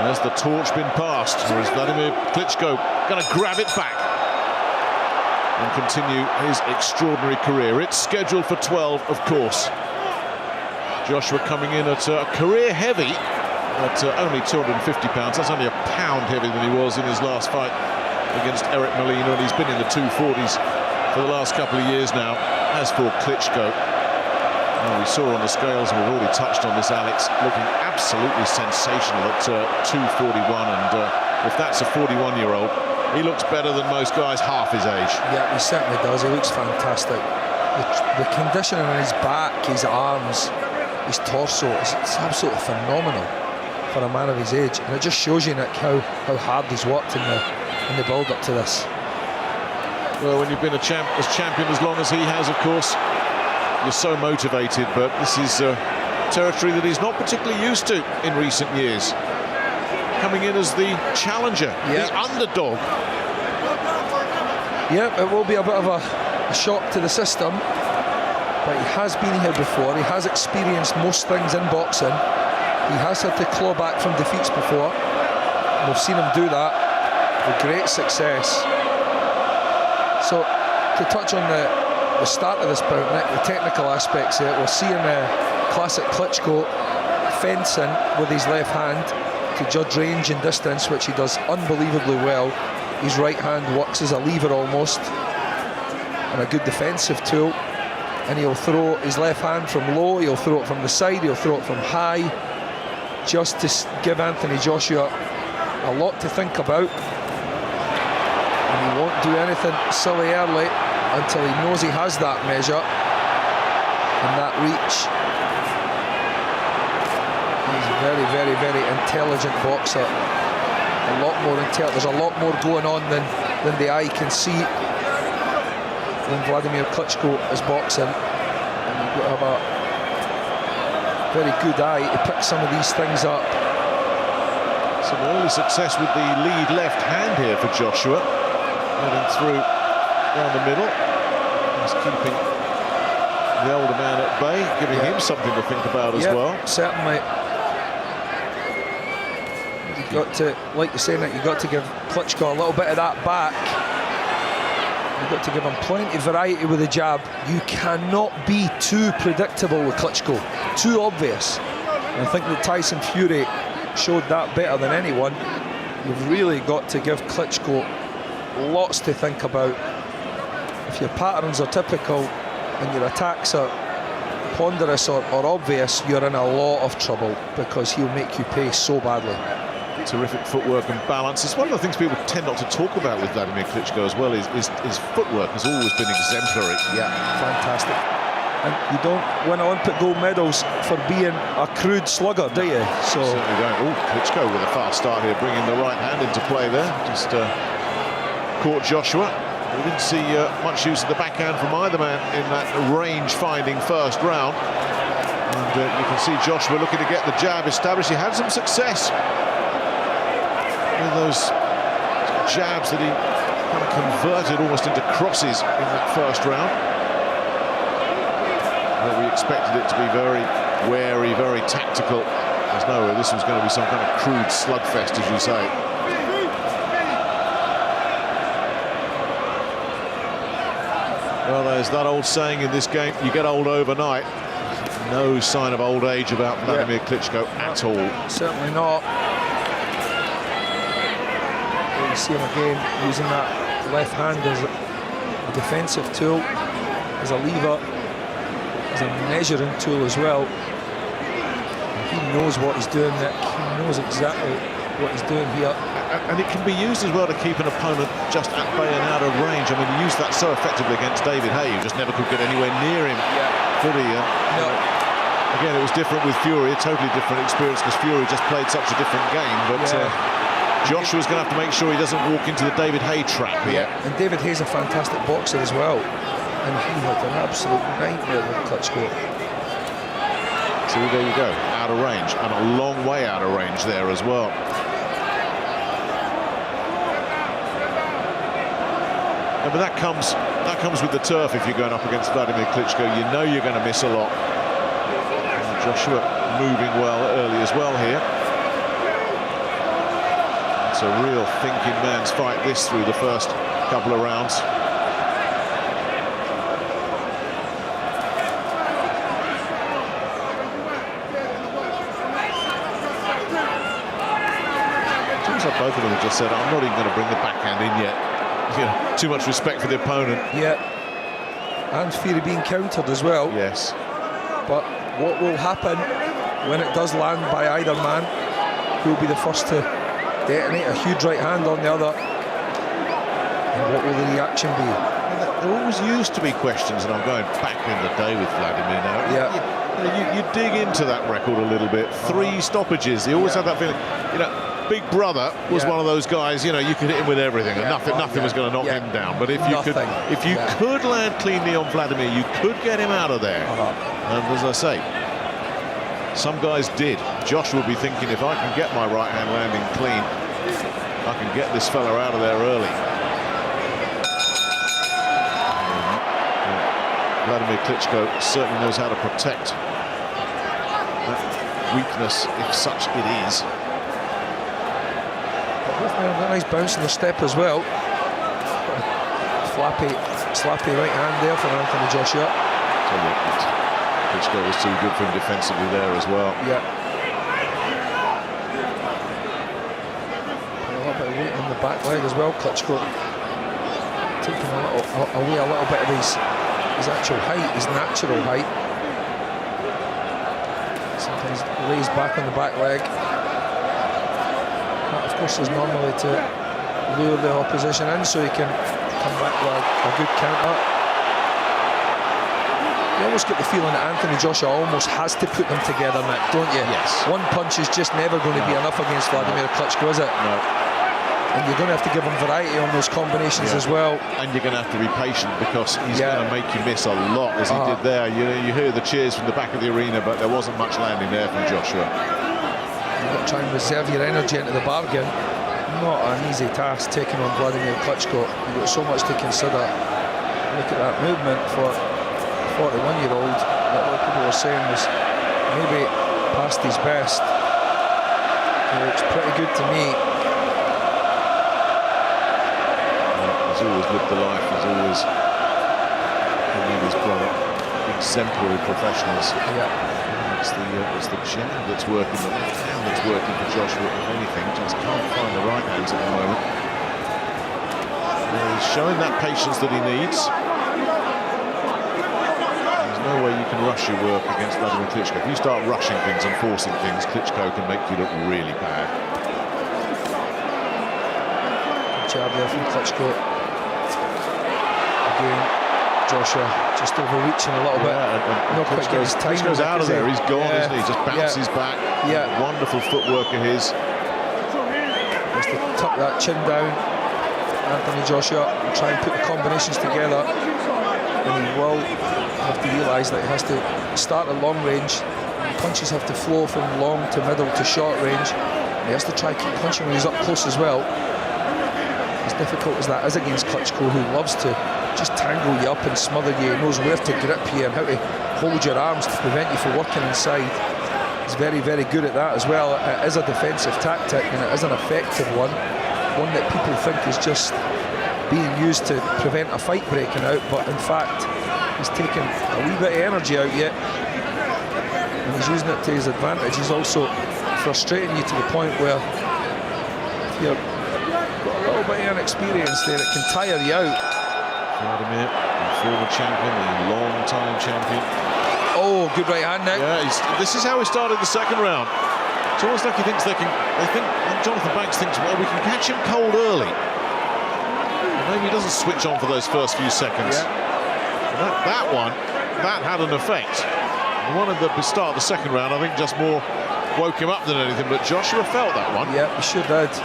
Has the torch been passed, or is Wladimir Klitschko going to grab it back and continue his extraordinary career? It's scheduled for 12, of course. Joshua coming in at a career heavy at only 250 pounds. That's only a pound heavier than he was in his last fight against Eric Molina, and he's been in the 240s for the last couple of years now. As for Klitschko, well, we saw on the scales, and we've already touched on this, Alex, looking absolutely sensational at 241, and if that's a 41-year-old, he looks better than most guys half his age. Yeah, he certainly does. He looks fantastic. The conditioning on his back, his arms, his torso, it's absolutely phenomenal for a man of his age, and it just shows you, Nick, how hard he's worked in the build-up to this. Well, when you've been as champion as long as he has, of course, you're so motivated, but this is territory that he's not particularly used to in recent years. Coming in as the challenger, the underdog. Yeah, it will be a bit of a shock to the system, but he has been here before. He has experienced most things in boxing. He has had to claw back from defeats before. We've seen him do that with great success. So, to touch on the start of this bout, Nick, the technical aspects here, we're seeing classic Klitschko fencing with his left hand to judge range and distance, which he does unbelievably well. His right hand works as a lever almost, and a good defensive tool. And he'll throw his left hand from low, he'll throw it from the side, he'll throw it from high, just to give Anthony Joshua a lot to think about. And he won't do anything silly early until he knows he has that measure and that reach. He's a very, very, very intelligent boxer. A lot more there's a lot more going on than the eye can see when Wladimir Klitschko is boxing. And you've got to have a very good eye to pick some of these things up. Some early success with the lead left hand here for Joshua. Heading through down the middle. He's keeping the older man at bay, giving him something to think about as well. Certainly. You've got to, like you're saying, that you've got to give Klitschko a little bit of that back. You've got to give him plenty of variety with the jab. You cannot be too predictable with Klitschko, too obvious. And I think that Tyson Fury showed that better than anyone. You've really got to give Klitschko lots to think about. If your patterns are typical and your attacks are ponderous or obvious, you're in a lot of trouble, because he'll make you pay so badly. Terrific footwork and balance. It's one of the things people tend not to talk about with Wladimir Klitschko as well. His footwork has always been exemplary. Yeah, fantastic. And you don't win Olympic gold medals for being a crude slugger, do you? So certainly don't. Oh, Klitschko with a fast start here, bringing the right hand into play there. Just caught Joshua. We didn't see much use of the backhand from either man in that range-finding first round. And you can see Joshua looking to get the jab established. He had some success with those jabs that he kind of converted almost into crosses in that first round. But we expected it to be very wary, very tactical. There's no way this was going to be some kind of crude slugfest, as you say. Well, there's that old saying in this game, you get old overnight. No sign of old age about Wladimir Klitschko at all. Certainly not. You see him again using that left hand as a defensive tool, as a lever, as a measuring tool as well. He knows what he's doing, Nick. He knows exactly what he's doing here. And it can be used as well to keep an opponent just at bay and out of range. I mean, he used that so effectively against David Haye, who just never could get anywhere near him. Fully. No. Again, it was different with Fury, a totally different experience, because Fury just played such a different game. But Joshua's going to have to make sure he doesn't walk into the David Haye trap here. And David Haye's a fantastic boxer as well. And he had an absolute nightmare with Klitschko. So there you go, out of range, and a long way out of range there as well. But that comes with the turf. If you're going up against Wladimir Klitschko, you know you're going to miss a lot. And Joshua moving well early as well here. It's a real thinking man's fight this through the first couple of rounds. Seems like both of them have just said, I'm not even going to bring the backhand in yet. You know, too much respect for the opponent. Yeah, and fear of being countered as well. Yes. But what will happen when it does land by either man? Who will be the first to detonate a huge right hand on the other? And what will the reaction be? There always used to be questions, and I'm going back in the day with Wladimir now. Yeah. You dig into that record a little bit. 3 stoppages. You always had that feeling. You know, Big Brother was one of those guys. You know, you could hit him with everything, and nothing was going to knock him down. But if you could land cleanly on Wladimir, you could get him out of there. And as I say, some guys did. Josh will be thinking, if I can get my right hand landing clean, I can get this fella out of there early. Wladimir Klitschko certainly knows how to protect that weakness, if such it is. A nice bounce in the step as well. Slappy right hand there for Anthony Joshua. Klitschko was too good for him defensively there as well. Yeah. A little bit of weight on the back leg as well. Klitschko taking away a little bit of his actual height, his natural height. Sometimes lays back on the back leg. That, of course, is normally to lure the opposition in so he can come back with a good counter. You almost get the feeling that Anthony Joshua almost has to put them together, Nick, don't you? Yes. One punch is just never going to be enough against Wladimir Klitschko, is it? No. And you're going to have to give him variety on those combinations as well. And you're going to have to be patient, because he's going to make you miss a lot, as he did there. You hear the cheers from the back of the arena, but there wasn't much landing there from Joshua. You've got to try and reserve your energy into the bargain. Not an easy task taking on Wladimir Klitschko. You've got so much to consider. Look at that movement for a 41-year-old that a lot of people were saying was maybe past his best. It looks pretty good to me. He's always lived the life. He's always been with his brother. Exemplary professionals. Yeah. It's the jab that's working, the left hand that's working for Joshua, if anything. Just can't find the right hands at the moment. He's showing that patience that he needs. There's no way you can rush your work against Wladimir Klitschko. If you start rushing things and forcing things, Klitschko can make you look really bad. Good jab there from Klitschko. Again, Joshua just overreaching a little bit. Not quite getting his time. Klitschko's out of there. He's gone, isn't he? Just bounces back. Yeah. Wonderful footwork of his. Has to tuck that chin down, Anthony Joshua, and try and put the combinations together. And he will have to realise that he has to start at long range. Punches have to flow from long to middle to short range. And he has to try and keep punching when he's up close as well. As difficult as that is against Klitschko, who loves to just tangle you up and smother you. He knows where to grip you and how to hold your arms to prevent you from working inside. He's very, very good at that as well. It is a defensive tactic, and it is an effective one. One that people think is just being used to prevent a fight breaking out, but in fact, he's taken a wee bit of energy out yet, and he's using it to his advantage. He's also frustrating you to the point where if you've got a little bit of inexperience there, it can tire you out. Wladimir, former champion, a long-time champion. Oh, good right hand now. Yeah, this is how he started the second round. It's almost like he thinks they think Jonathan Banks thinks, well, we can catch him cold early. Maybe he doesn't switch on for those first few seconds. Yeah. That had an effect. The one at the start of the second round, I think, just more woke him up than anything, but Joshua felt that one. Yeah, he sure did.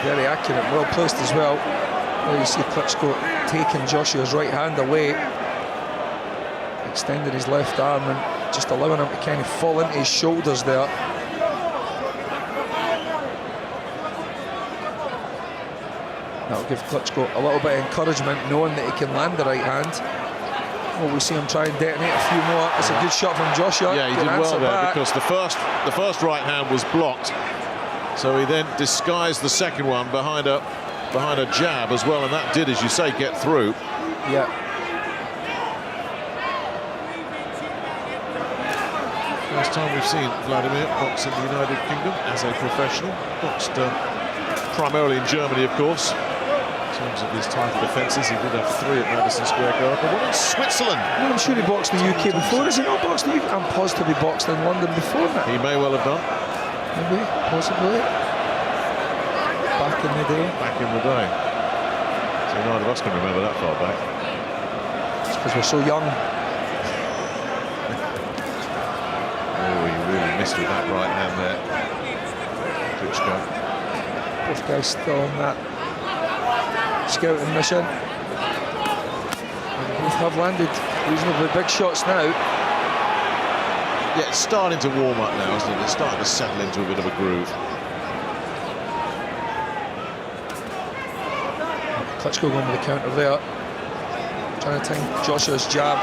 Very accurate, well placed as well. There you see Klitschko taking Joshua's right hand away, extending his left arm and just allowing him to kind of fall into his shoulders there. That'll give Klitschko a little bit of encouragement, knowing that he can land the right hand. Well, we see him try and detonate a few more. It's a good shot from Joshua. Yeah, he did well there, because the first right hand was blocked. So he then disguised the second one behind a jab as well, and that did, as you say, get through. Yeah. First time we've seen Wladimir box in the United Kingdom as a professional. Boxed primarily in Germany, of course. In terms of his title defences, he did have 3 at Madison Square Garden, but 1 in Switzerland. No, I'm sure he boxed in the UK before. Has he not boxed in the UK? I'm positive he boxed in London before that. He may well have done. Maybe, possibly. Back in the day. Back in the day. So neither of us can remember that far back. It's because we're so young. Oh, he really missed with that right hand there. Klitschko. Both guys still on that scouting mission. They both have landed reasonably big shots now. Yeah, it's starting to warm up now, isn't it? It's starting to settle into a bit of a groove. Klitschko going with the counter there. Trying to time Joshua's jab.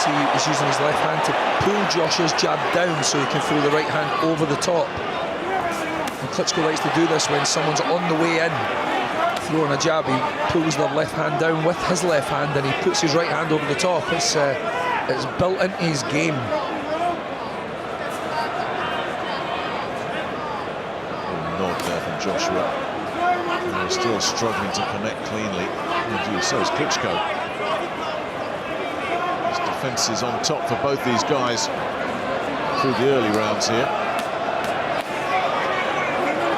See, he's using his left hand to pull Joshua's jab down so he can throw the right hand over the top. And Klitschko likes to do this when someone's on the way in, throwing a jab. He pulls their left hand down with his left hand and he puts his right hand over the top. It's built into his game. Nod there from Joshua. And still struggling to connect cleanly. And so is Klitschko. His defence is on top for both these guys through the early rounds here.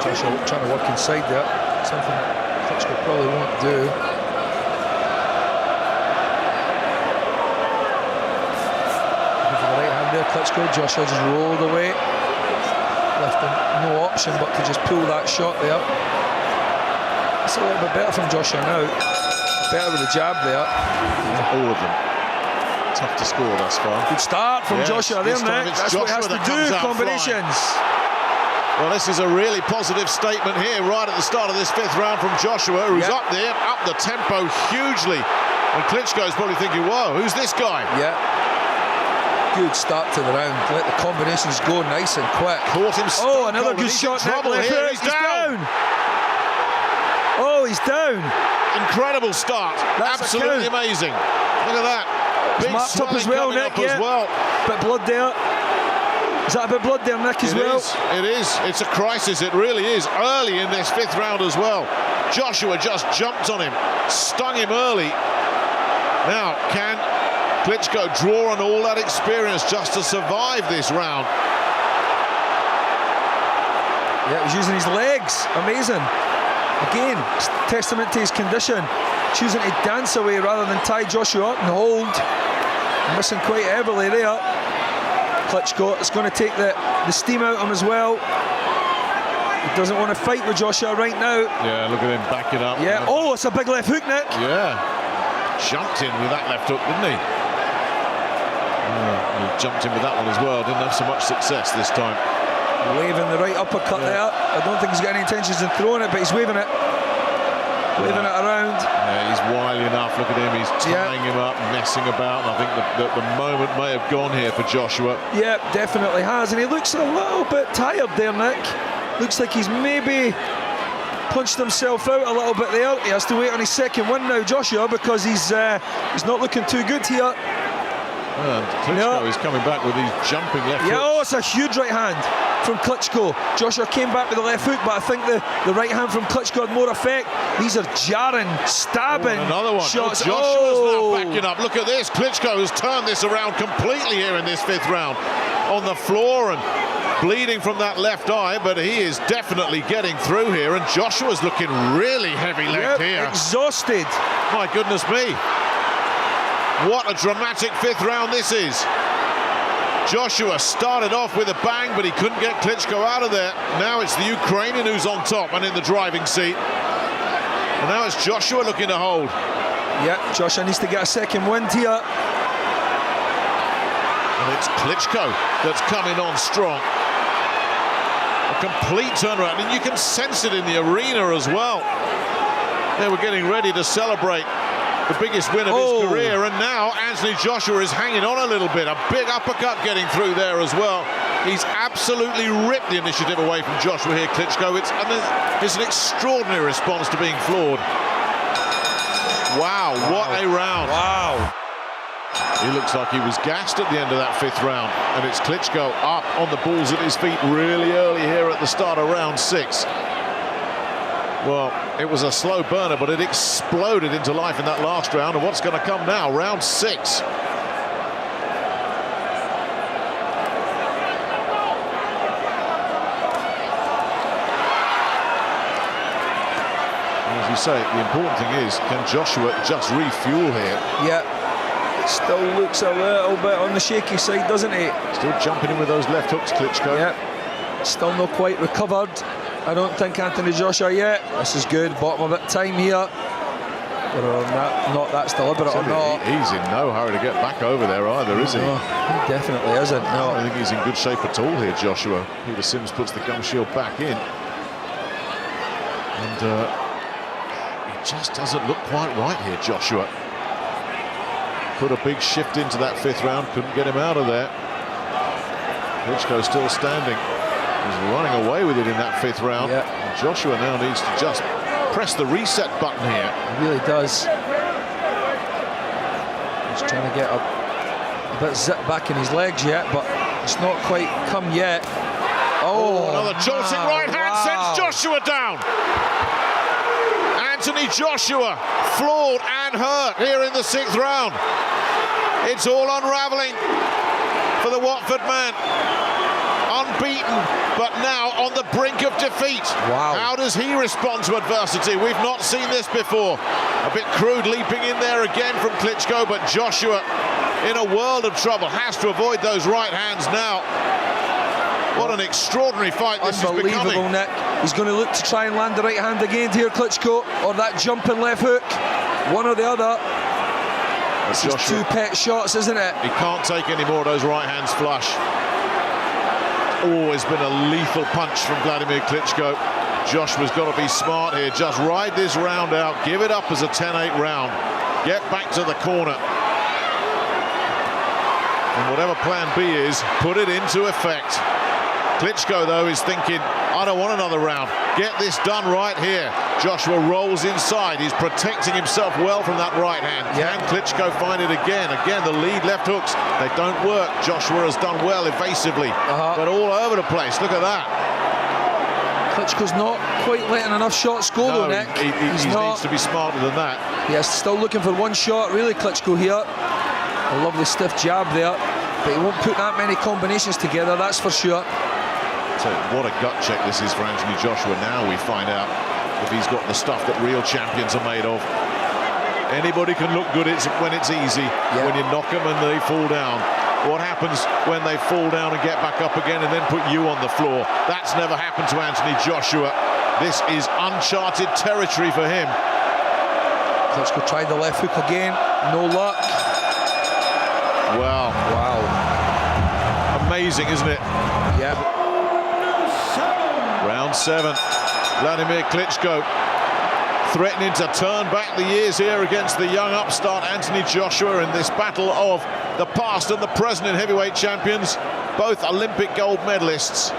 Joshua trying to work inside there, something that Klitschko probably won't do. Looking for the right hand there, Klitschko. Joshua just rolled away. Left him no option but to just pull that shot there. It's a little bit better from Joshua now. Better with the jab there. All of them. Tough to score thus far. Good start from Joshua there, Nick. That's what he has to do, combinations. Well, this is a really positive statement here right at the start of this 5th round from Joshua, who's up there, up the tempo hugely. And Klitschko's probably thinking, whoa, who's this guy? Yeah. Good start to the round. Let the combinations go nice and quick. Caught him. Oh, another good shot. Trouble here. He's down. Oh, he's down. Incredible start. That's absolutely amazing. Look at that. Big marked up as well, Nick. As well. Bit blood there. Is that a bit blood there, Nick, as well? It is. It's a crisis. It really is. Early in this 5th round as well. Joshua just jumped on him, stung him early. Now, can Klitschko draw on all that experience just to survive this round? Yeah, he's using his legs. Amazing. Again, testament to his condition. Choosing to dance away rather than tie Joshua up and hold. Missing quite heavily there. Klitschko, it's going to take the steam out of him as well. He doesn't want to fight with Joshua right now. Yeah, look at him backing up. Yeah, oh, it's a big left hook, Nick. Yeah, jumped in with that left hook, didn't he? He jumped in with that one as well. Didn't have so much success this time. Waving the right uppercut there. I don't think he's got any intentions in throwing it, but he's waving it. Waving it around. Yeah, he's wily enough. Look at him. He's tying him up, messing about. And I think the moment may have gone here for Joshua. Yeah, definitely has. And he looks a little bit tired there, Nick. Looks like he's maybe punched himself out a little bit there. He has to wait on his second win now, Joshua, because he's not looking too good here. And Klitschko is coming back with these jumping left hooks. Oh, it's a huge right hand from Klitschko. Joshua came back with the left hook, but I think the right hand from Klitschko had more effect. These are jarring, stabbing another one. shots. Joshua's now backing up. Look at this. Klitschko has turned this around completely here in this 5th round. On the floor and bleeding from that left eye, but he is definitely getting through here. And Joshua's looking really heavy-legged here. Exhausted. My goodness me. What a dramatic 5th round this is. Joshua started off with a bang, but he couldn't get Klitschko out of there. Now it's the Ukrainian who's on top and in the driving seat. And now it's Joshua looking to hold. Yeah, Joshua needs to get a second win here. And it's Klitschko that's coming on strong. A complete turnaround, and you can sense it in the arena as well. They were getting ready to celebrate the biggest win of his career, and now Anthony Joshua is hanging on a little bit. A big uppercut getting through there as well. He's absolutely ripped the initiative away from Joshua here, Klitschko. It's an extraordinary response to being floored. Wow, what a round. Wow. He looks like he was gassed at the end of that 5th round, and it's Klitschko up on the balls at his feet really early here at the start of round 6. Well, it was a slow burner, but it exploded into life in that last round. And what's going to come now? Round 6. As you say, the important thing is, can Joshua just refuel here? Yeah. Still looks a little bit on the shaky side, doesn't he? Still jumping in with those left hooks, Klitschko. Yeah. Still not quite recovered. I don't think Anthony Joshua yet. This is good. Bottom of it time here. Whether or not that's deliberate or not. He's in no hurry to get back over there either, is he? No, he definitely isn't. No. I think he's in good shape at all here, Joshua. Peter Sims puts the gum shield back in. And he just doesn't look quite right here, Joshua. Put a big shift into that 5th round, couldn't get him out of there. Klitschko still standing. He's running away with it in that 5th round. Yeah. And Joshua now needs to just press the reset button here. He really does. He's trying to get a bit zip back in his legs yet, but it's not quite come yet. Oh, another jolting right hand sends Joshua down. Anthony Joshua floored and hurt here in the 6th round. It's all unraveling for the Watford man. Unbeaten, but now on the brink of defeat. Wow. How does he respond to adversity? We've not seen this before. A bit crude leaping in there again from Klitschko, but Joshua in a world of trouble, has to avoid those right hands now. What an extraordinary fight this is becoming. Unbelievable, Nick. He's going to look to try and land the right hand again here, Klitschko, or that jumping left hook. One or the other. This is 2 pet shots, isn't it? He can't take any more of those right hands flush. Always been a lethal punch from Wladimir Klitschko. Joshua's got to be smart here. Just ride this round out. Give it up as a 10-8 round. Get back to the corner. And whatever plan B is, put it into effect. Klitschko, though, is thinking, I don't want another round. Get this done right here. Joshua rolls inside. He's protecting himself well from that right hand. Yeah. Can Klitschko find it again? Again, the lead left hooks, they don't work. Joshua has done well evasively, but all over the place. Look at that. Klitschko's not quite letting enough shots go, though, Nick. He needs to be smarter than that. Yes, still looking for one shot, really, Klitschko here. A lovely stiff jab there, but he won't put that many combinations together, that's for sure. So what a gut check this is for Anthony Joshua. Now we find out if he's got the stuff that real champions are made of. Anybody can look good when it's easy, when you knock them and they fall down. What happens when they fall down and get back up again and then put you on the floor? That's never happened to Anthony Joshua. This is uncharted territory for him. Klitschko tried the left hook again, no luck. Wow. Amazing, isn't it? Yeah. Round 7. Wladimir Klitschko threatening to turn back the years here against the young upstart Anthony Joshua in this battle of the past and the present in heavyweight champions, both Olympic gold medalists.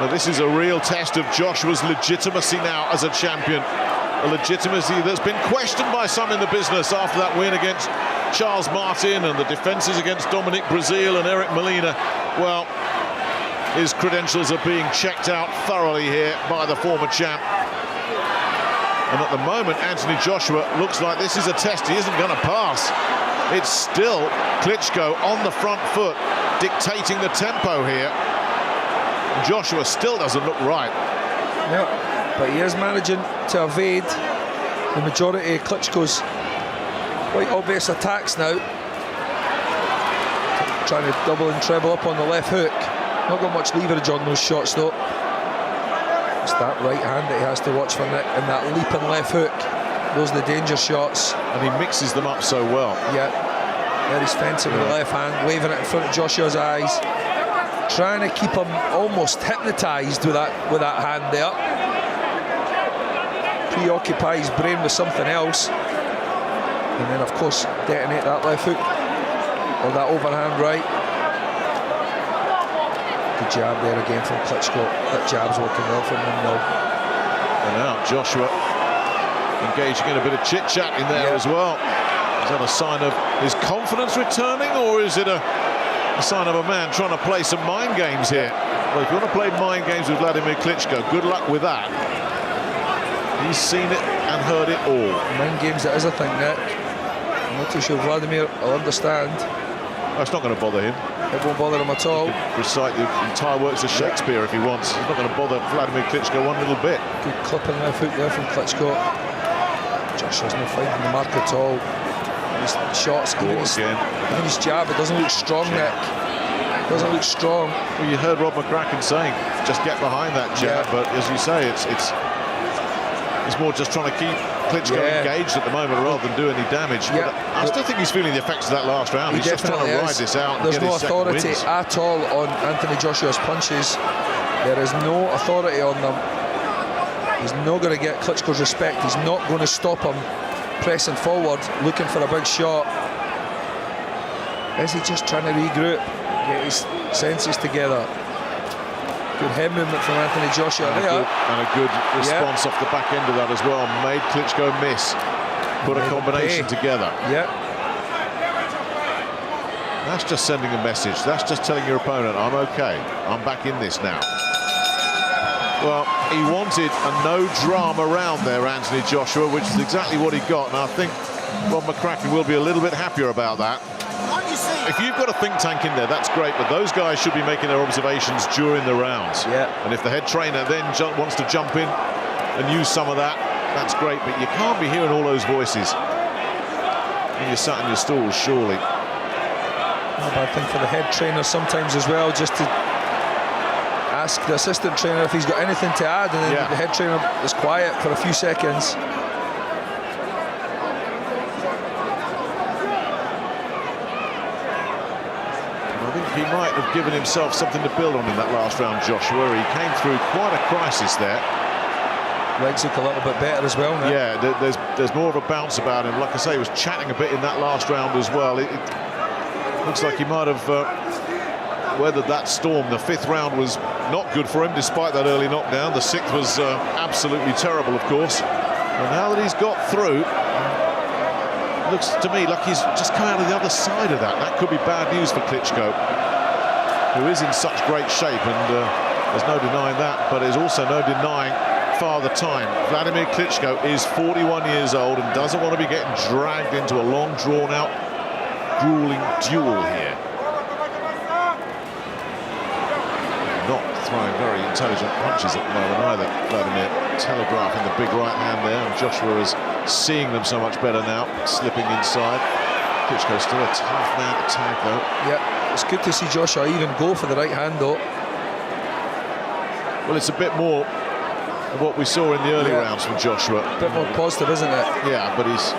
Now, this is a real test of Joshua's legitimacy now as a champion. A legitimacy that's been questioned by some in the business after that win against Charles Martin and the defences against Dominic Breazeale and Eric Molina. Well, his credentials are being checked out thoroughly here by the former champ. And at the moment, Anthony Joshua looks like this is a test he isn't going to pass. It's still Klitschko on the front foot, dictating the tempo here. Joshua still doesn't look right. Yeah, but he is managing to evade the majority of Klitschko's quite obvious attacks now. Trying to double and treble up on the left hook. Not got much leverage on those shots, though. It's that right hand that he has to watch for, Nick, and that leaping left hook. Those are the danger shots. And he mixes them up so well. Yeah. There he's fencing with the left hand, waving it in front of Joshua's eyes. Trying to keep him almost hypnotised with that hand there. Preoccupy his brain with something else. And then, of course, detonate that left hook. Or that overhand right. Good jab there again from Klitschko. That jab's working well for him now. And now Joshua engaging in a bit of chit-chat in there as well. Is that a sign of his confidence returning, or is it a sign of a man trying to play some mind games here? Well, if you want to play mind games with Wladimir Klitschko, good luck with that. He's seen it and heard it all. Mind games, that is a thing, Nick. I'm not too sure Wladimir will understand. That's not going to bother him. It won't bother him at all. He can recite the entire works of Shakespeare if he wants. He's not going to bother Wladimir Klitschko one little bit. Good clip in the foot there from Klitschko. Joshua's not finding the mark at all. His shots, even his jab, it doesn't look strong, Nick. It doesn't look strong. Well, you heard Rob McCracken saying, just get behind that jab, but as you say, it's more just trying to keep Klitschko engaged at the moment rather than do any damage. But I still think he's feeling the effects of that last round. He's just trying to ride this out. There's and get no his authority wins. at all on Anthony Joshua's punches. There is no authority on them. He's not going to get Klitschko's respect. He's not going to stop him pressing forward, looking for a big shot. Is he just trying to regroup, get his senses together? Good head movement from Anthony Joshua there. And a good response off the back end of that as well. Made Klitschko miss. Put a combination together. Yeah. That's just sending a message. That's just telling your opponent, I'm okay. I'm back in this now. Well, he wanted a no drama round there, Anthony Joshua, which is exactly what he got. And I think Rob McCracken will be a little bit happier about that. If you've got a think tank in there, that's great, but those guys should be making their observations during the rounds. Yeah. And if the head trainer then wants to jump in and use some of that, that's great, but you can't be hearing all those voices when you're sat in your stalls, surely. Not a bad thing for the head trainer sometimes as well, just to ask the assistant trainer if he's got anything to add, and then the head trainer is quiet for a few seconds. He might have given himself something to build on in that last round, Joshua. He came through quite a crisis there. Legs look a little bit better as well now. Yeah, there's more of a bounce about him. Like I say, he was chatting a bit in that last round as well. It looks like he might have weathered that storm. The fifth round was not good for him, despite that early knockdown. The sixth was absolutely terrible, of course. And now that he's got through, it looks to me like he's just come out of the other side of that. That could be bad news for Klitschko, who is in such great shape, and there's no denying that, but there's also no denying Father Time. Wladimir Klitschko is 41 years old and doesn't want to be getting dragged into a long, drawn-out, grueling duel here. Not throwing very intelligent punches at the moment either, Wladimir. Telegraphing the big right hand there, and Joshua is seeing them so much better now, slipping inside. Klitschko's still a tough man to tag, though. Yeah, it's good to see Joshua even go for the right hand, though. Well, it's a bit more of what we saw in the early rounds from Joshua. A bit more positive, isn't it? Yeah, but he's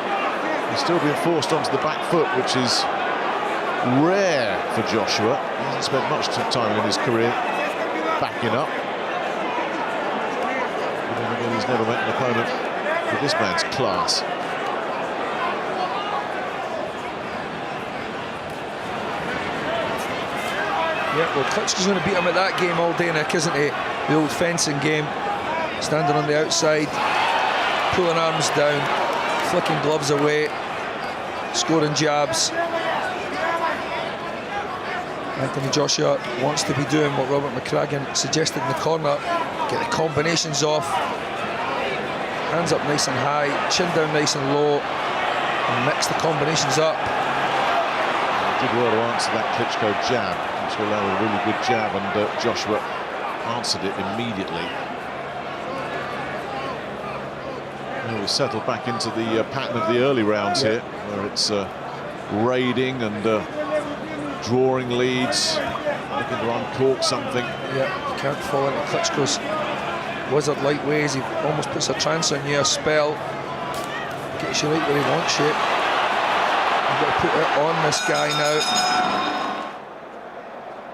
still being forced onto the back foot, which is rare for Joshua. He hasn't spent much time in his career backing up. But then again, he's never met an opponent with this man's class. Yeah, well, Klitschko's going to beat him at that game all day, Nick, isn't he? The old fencing game. Standing on the outside, pulling arms down, flicking gloves away, scoring jabs. Anthony Joshua wants to be doing what Robert McCracken suggested in the corner. Get the combinations off. Hands up nice and high, chin down nice and low, and mix the combinations up. He did well to answer that Klitschko jab, which will allow a really good jab, and Joshua answered it immediately. Well, we settled back into the pattern of the early rounds here, where it's raiding and drawing leads, looking to uncork something. Yeah, you can't fall into Klitschko's wizard-like ways. He almost puts a trance on you, a spell, gets you right where he wants you. You've got to put it on this guy now.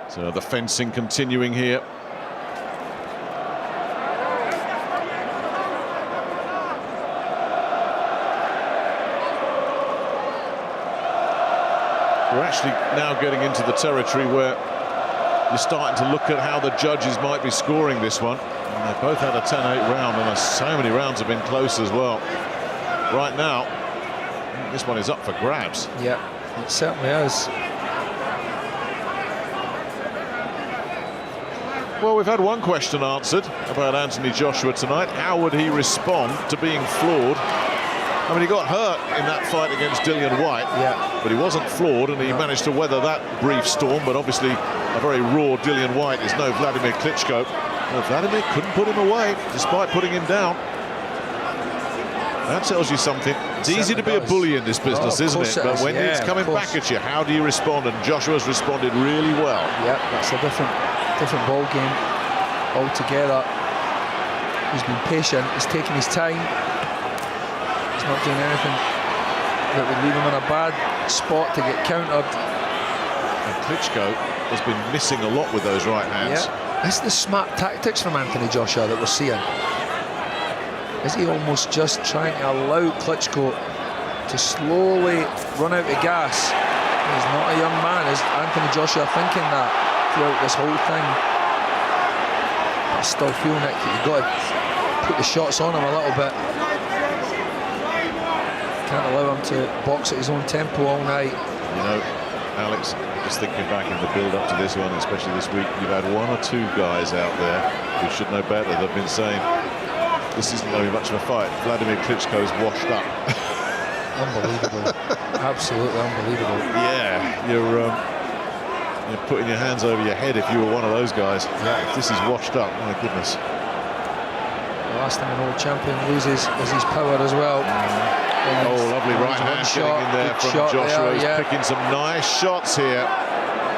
So the fencing continuing here. We're actually now getting into the territory where you're starting to look at how the judges might be scoring this one. And they both had a 10-8 round, and so many rounds have been close as well. Right now, this one is up for grabs. Yeah, it certainly is. Well, we've had one question answered about Anthony Joshua tonight. How would he respond to being floored? I mean, he got hurt in that fight against Dillian Whyte, but he wasn't floored, and he managed to weather that brief storm. But obviously, a very raw Dillian Whyte is no Wladimir Klitschko. Well, Wladimir couldn't put him away, despite putting him down. That tells you something. It's easy to be a bully in this business, isn't it? But when it's coming back at you, how do you respond? And Joshua's responded really well. Yeah, that's a different ball game altogether. He's been patient. He's taking his time. He's not doing anything that would leave him in a bad spot to get countered. And Klitschko has been missing a lot with those right hands. Yeah. It's the smart tactics from Anthony Joshua that we're seeing. Is he almost just trying to allow Klitschko to slowly run out of gas? He's not a young man. Is Anthony Joshua thinking that throughout this whole thing? But still feeling like you've got to put the shots on him a little bit. Can't allow him to box at his own tempo all night. You know, Alex, just thinking back in the build-up to this one, especially this week, you've had one or two guys out there who should know better that have been saying, this isn't going to be much of a fight. Wladimir Klitschko's washed up. Unbelievable. Absolutely unbelievable. Yeah, you're putting your hands over your head if you were one of those guys. Yeah. If this is washed up, my goodness. The last time an old champion loses is his power as well. Oh, lovely right hand getting in there from Joshua. He's picking some nice shots here.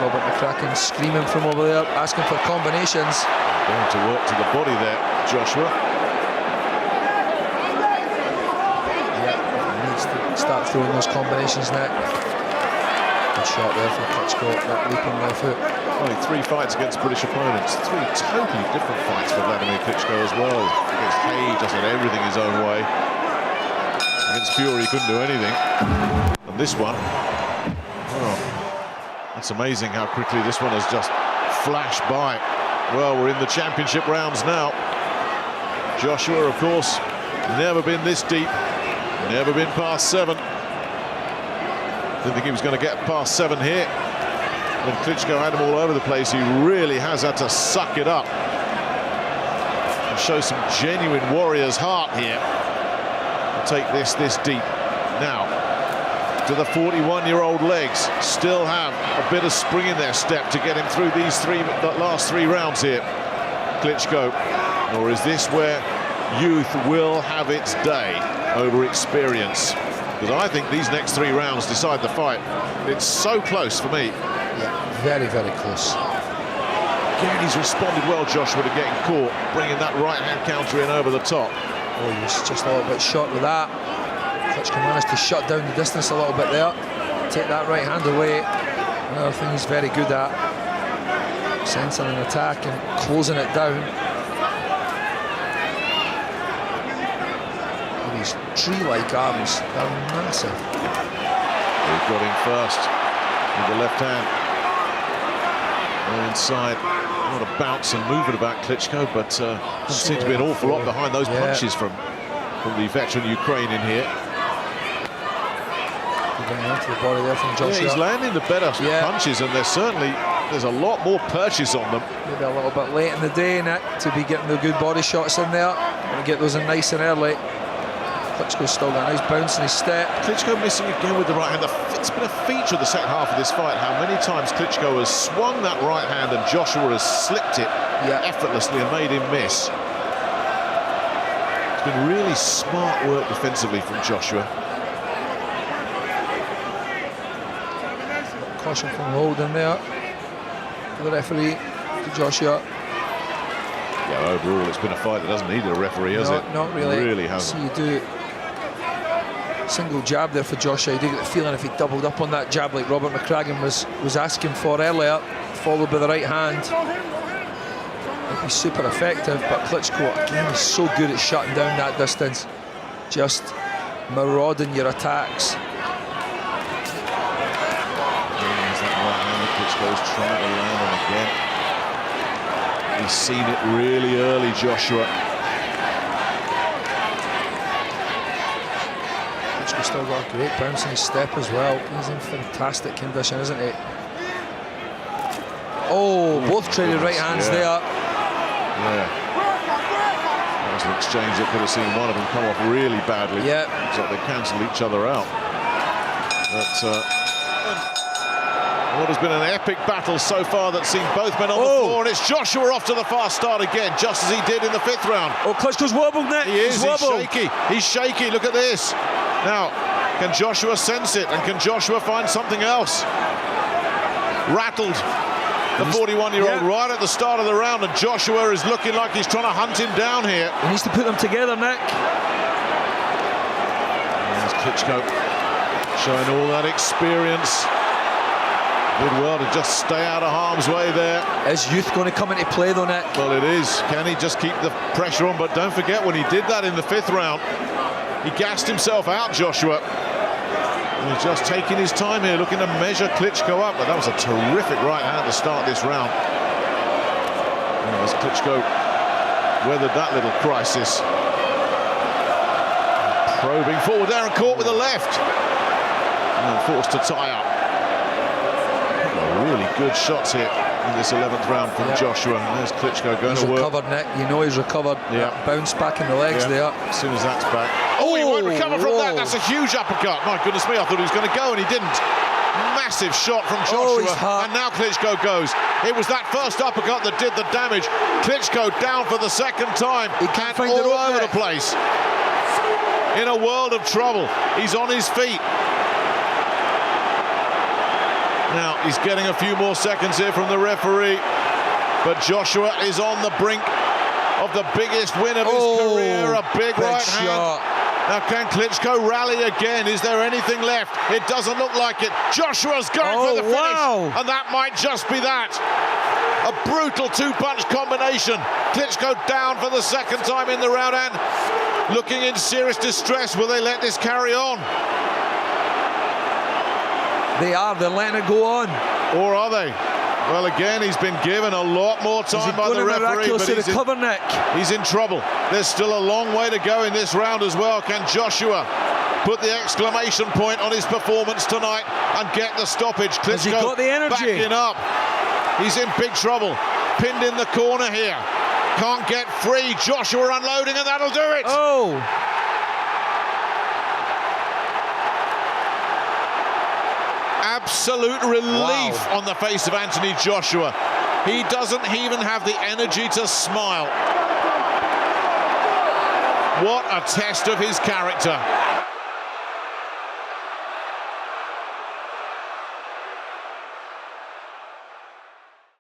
Robert McCracken screaming from over there, asking for combinations. Going to work to the body there, Joshua. Start throwing those combinations now. Good shot there from Klitschko, that leaping left foot. Only 3 fights against British opponents. 3 totally different fights for Wladimir Klitschko as well. Against Hay, just had everything his own way. Against Fury, he couldn't do anything. And this one, oh, that's amazing how quickly this one has just flashed by. Well, we're in the championship rounds now. Joshua, of course, never been this deep. Never been past 7. Didn't think he was going to get past 7 here. When Klitschko had him all over the place, he really has had to suck it up and show some genuine warrior's heart here. I'll take this deep. Now, do the 41-year-old legs still have a bit of spring in their step to get him through the last 3 rounds here, Klitschko? Or is this where youth will have its day over experience? Because I think these next 3 rounds decide the fight. It's so close for me. Yeah, very, very close. Again, he's responded well, Joshua, to getting caught, bringing that right-hand counter in over the top. Oh, he was just a little bit short with that. Klitschko managed to shut down the distance a little bit there. Take that right hand away. Another thing he's very good at. Sensing an attack and closing it down. These tree-like arms, they're massive. He got in first with the left hand. Inside, a lot of bounce and movement about Klitschko, but doesn't seem to be an awful lot behind those punches from the veteran Ukrainian here. Going into the body there from Joshua. Yeah, he's landing the better punches, and there's a lot more purchase on them. Maybe a little bit late in the day, Nick, to be getting the good body shots in there. Want to get those in nice and early. Klitschko's still got a nice bounce in his step. Klitschko missing again with the right hand. It's been a feature of the second half of this fight, how many times Klitschko has swung that right hand and Joshua has slipped it effortlessly and made him miss. It's been really smart work defensively from Joshua. Caution from Holden there. The referee to Joshua. Yeah, overall, it's been a fight that doesn't need a referee, has it? Not really. It really hasn't. So you do single jab there for Joshua. You do get the feeling if he doubled up on that jab like Robert McCracken was asking for earlier, followed by the right hand, it'd be super effective. But Klitschko, again, is so good at shutting down that distance, just marauding your attacks. There's that right hand that Klitschko's trying to land on again. He's seen it really early, Joshua. Klitschko's still got a great bounce in his step as well. He's in fantastic condition, isn't he? Oh, both traded right hands there. Yeah. That was an exchange that could have seen one of them come off really badly. Yeah. Looks like they cancelled each other out. But what has been an epic battle so far that's seen both men on the floor, and it's Joshua off to the fast start again, just as he did in the 5th round. Oh, Klitschko's wobbled, Nick. He is, he's shaky. He's shaky, look at this. Now, can Joshua sense it, and can Joshua find something else? Rattled, the 41-year-old, right at the start of the round, and Joshua is looking like he's trying to hunt him down here. He needs to put them together, Nick. There's Klitschko showing all that experience. Did well to just stay out of harm's way there. Is youth going to come into play though, Nick? Well, it is. Can he just keep the pressure on? But don't forget, when he did that in the 5th round, he gassed himself out, Joshua. And he's just taking his time here, looking to measure Klitschko up. But that was a terrific right hand to start this round. And as Klitschko weathered that little crisis. Probing forward there and caught with the left. And forced to tie up. Really good shots here in this 11th round from Joshua. And there's Klitschko going to work. He's recovered, Nick. You know he's recovered. Bounce back in the legs there. As soon as that's back. Oh, he won't recover from that. That's a huge uppercut. My goodness me, I thought he was going to go, and he didn't. Massive shot from Joshua. And now Klitschko goes. It was that first uppercut that did the damage. Klitschko down for the 2nd time. He can't find all over the place. In a world of trouble. He's on his feet. Now, he's getting a few more seconds here from the referee, but Joshua is on the brink of the biggest win of his career, a big right hand. Now, can Klitschko rally again? Is there anything left? It doesn't look like it. Joshua's going for the finish, and that might just be that. A brutal 2-punch combination. Klitschko down for the 2nd time in the round and looking in serious distress. Will they let this carry on? They're letting it go on. Or are they? Well, again, he's been given a lot more time by the referee, but he's in trouble. There's still a long way to go in this round as well. Can Joshua put the exclamation point on his performance tonight and get the stoppage? Klitschko backing up. He's in big trouble. Pinned in the corner here. Can't get free. Joshua unloading, and that'll do it. Oh! Absolute relief on the face of Anthony Joshua. He doesn't even have the energy to smile. What a test of his character.